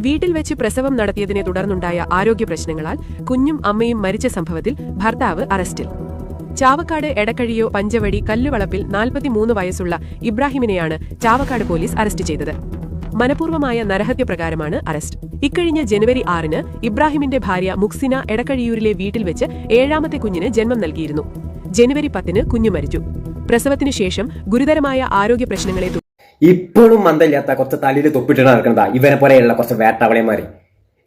വീട്ടിൽ വെച്ച് പ്രസവം നടത്തിയതിനെ തുടർന്നുണ്ടായ ആരോഗ്യ പ്രശ്നങ്ങളാൽ കുഞ്ഞും അമ്മയും മരിച്ച സംഭവത്തിൽ ഭർത്താവ് അറസ്റ്റിൽ. ചാവക്കാട് എടക്കഴിയോ പഞ്ചവടി കല്ലുവളപ്പിൽ 43 വയസ്സുള്ള ഇബ്രാഹിമിനെയാണ് ചാവക്കാട് പോലീസ് അറസ്റ്റ് ചെയ്തത്. മനഃപൂർവ്വമായ നരഹത്യപ്രകാരമാണ് അറസ്റ്റ്. ഇക്കഴിഞ്ഞ ജനുവരി 6-ന് ഇബ്രാഹിമിന്റെ ഭാര്യ മുക്സിന എടക്കഴിയൂരിലെ വീട്ടിൽ വെച്ച് 7ാമത്തെ കുഞ്ഞിന് ജന്മം നൽകിയിരുന്നു. ജനുവരി 10-ന് കുഞ്ഞു മരിച്ചു. പ്രസവത്തിനു ശേഷം ഗുരുതരമായ ആരോഗ്യ പ്രശ്നങ്ങളെ ഇപ്പോഴും മന്ദമില്ലാത്ത കുറച്ച് തലയിൽ തൊപ്പിട്ട് നടക്കുന്നതാ ഇവനെ പോലെയുള്ള കുറച്ച് വേട്ടവളയന്മാര്.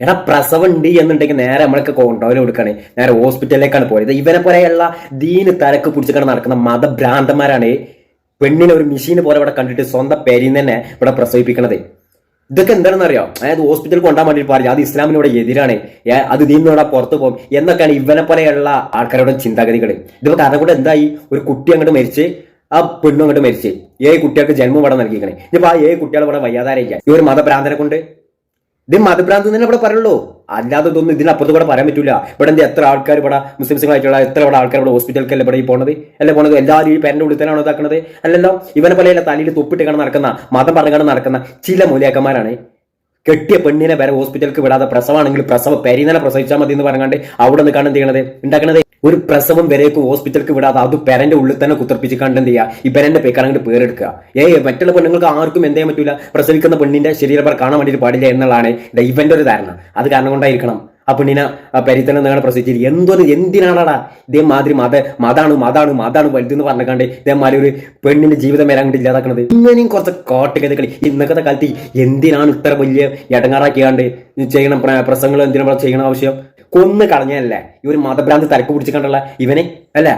എടാ പ്രസവം ഉണ്ട് എന്നുണ്ടെങ്കിൽ നേരെ നമ്മൾക്ക് കൊണ്ടുപോയി കൊടുക്കണേ, നേരെ ഹോസ്പിറ്റലിലേക്കാണ് പോയത്. ഇവനെ പോലെയുള്ള ദീന് തലക്ക് പിടിച്ചിട്ട് നടക്കുന്ന മതഭ്രാന്തന്മാരാണ് പെണ്ണിനെ ഒരു മെഷീന് പോലെ ഇവിടെ കണ്ടിട്ട് സ്വന്തം പേരിൽ തന്നെ ഇവിടെ പ്രസവിപ്പിക്കണത്. ഇതൊക്കെ എന്താണെന്ന് അറിയാം, അതായത് ഹോസ്പിറ്റലിൽ കൊണ്ടാൻ വേണ്ടി പാടില്ല, അത് ഇസ്ലാമിനോട് എതിരാണ്, അത് ദീനിനോടെ പുറത്തു പോകും എന്നൊക്കെയാണ് ഇവനെ പോലെയുള്ള ആൾക്കാരുടെ ചിന്താഗതികൾ. ഇതിപ്പോ കാരണം കൂടെ എന്തായി, ഒരു കുട്ടി അങ്ങോട്ട് മരിച്ച് ആ പെണ്ണും അങ്ങോട്ട് മരിച്ച് 7 കുട്ടികൾക്ക് ജന്മം ഇവിടെ നൽകിക്കണേ. ഇനിയിപ്പോ ആ 7 കുട്ടികൾ ഇവിടെ വയ്യാതാരയില്ല ഈ ഒരു മതഭ്രാന്തനെ കൊണ്ട്. ഇത് മതഭ്രാന്ത് തന്നെ ഇവിടെ പറയുള്ളൂ, അല്ലാതെ ഇതൊന്നും ഇതിനപ്പുറത്ത് കൂടെ പറയാൻ പറ്റൂല. ഇവിടെ എത്ര ആൾക്കാർ ഇവിടെ മുസ്ലിംസുകളായിട്ടുള്ള എത്ര ഇവിടെ ആൾക്കാർ ഇവിടെ ഹോസ്പിറ്റലിലല്ലേ ഇവിടെ ഈ പോണത്, എല്ലാവരും ഈ പേരന്റെ ഉള്ളിൽ തന്നെയാണോ ഇതാക്കുന്നത്? അല്ലല്ലോ, ഇവനെ പോലെയല്ല തലയിൽ തൊപ്പിട്ട് കാണാൻ നടക്കുന്ന മതം പറഞ്ഞു നടക്കുന്ന ചില മൂല്യാക്കന്മാരാണ് കെട്ടിയ പെണ്ണിനെ വരെ ഹോസ്പിറ്റലിലേക്ക് വിടാതെ പ്രസവമാണെങ്കിൽ പ്രസവ പെരീനെ പ്രസവിച്ചാൽ മതി എന്ന് പറഞ്ഞാണ്ട് അവിടെ നിൽക്കാണ്ട് എന്ത് ചെയ്യണത് ഉണ്ടാക്കണത്. ഒരു പ്രസവം വരേക്കും ഹോസ്പിറ്റലിലേക്ക് വിടാതെ അത് പെരന്റെ ഉള്ളിൽ തന്നെ കുത്തിർപ്പിച്ച് കണ്ട് എന്ത് ചെയ്യുക, ഈ പെരന്റെ പേക്കാണെങ്കിൽ പേരെടുക്കുക. മറ്റുള്ള പെണ്ണുങ്ങൾക്ക് ആർക്കും എന്ത് ചെയ്യാൻ പറ്റൂല, പ്രസവിക്കുന്ന പെണ്ണിന്റെ ശരീരം കാണാൻ വേണ്ടിയിട്ട് പാടില്ല എന്നുള്ളതാണ് ഇവന്റെ ഒരു ധാരണ. അത് കാരണം കൊണ്ടായിരിക്കണം ആ പെണ്ണിനെ പെരിത്തന്നെ നിങ്ങൾ പ്രസവിച്ചിട്ട് എന്തിനാണാടാ ഇതേമാതിരി മതാണ് വലുതെന്ന് പറഞ്ഞാണ്ട് ഇതേമാതിരി ഒരു പെണ്ണിന്റെ ജീവിതം വരാൻ വേണ്ടി ഇല്ലാതാക്കണത്. ഇങ്ങനെയും കുറച്ച് കോട്ടകഥകളി ഇന്നത്തെ കാലത്ത് എന്തിനാണ് ഇത്ര വലിയ ഇടങ്ങാറാക്കിയാണ്ട് ചെയ്യണം പ്രസംഗങ്ങൾ എന്തിനാ ചെയ്യണ ആവശ്യം? കൊന്ന് കളഞ്ഞല്ലേ ഈ ഒരു മതഭ്രാന്തി തലക്ക് പിടിച്ചിട്ടുള്ള ഇവനെ അല്ലേ?